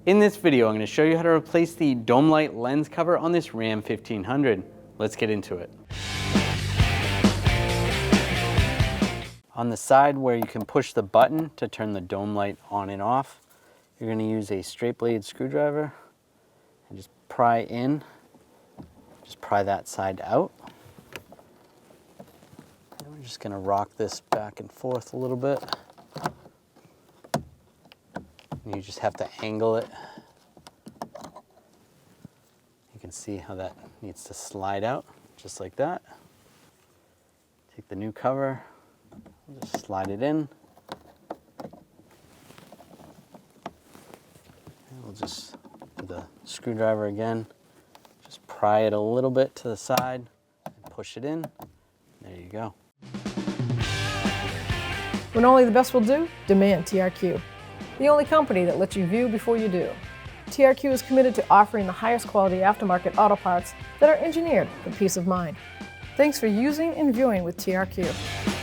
In this video, I'm going to show you how to replace the dome light lens cover on this Ram 1500. Let's get into it. On the side where you can push the button to turn the dome light on and off, you're going to use a straight blade screwdriver and just pry in. Just pry that side out. And we're just going to rock this back and forth a little bit. You just have to angle it. You can see how that needs to slide out, just like that. Take the new cover, just slide it in. And we'll just do the screwdriver again. Just pry it a little bit to the side and push it in. There you go. When only the best will do, demand TRQ. The only company that lets you view before you do. TRQ is committed to offering the highest quality aftermarket auto parts that are engineered for peace of mind. Thanks for using and viewing with TRQ.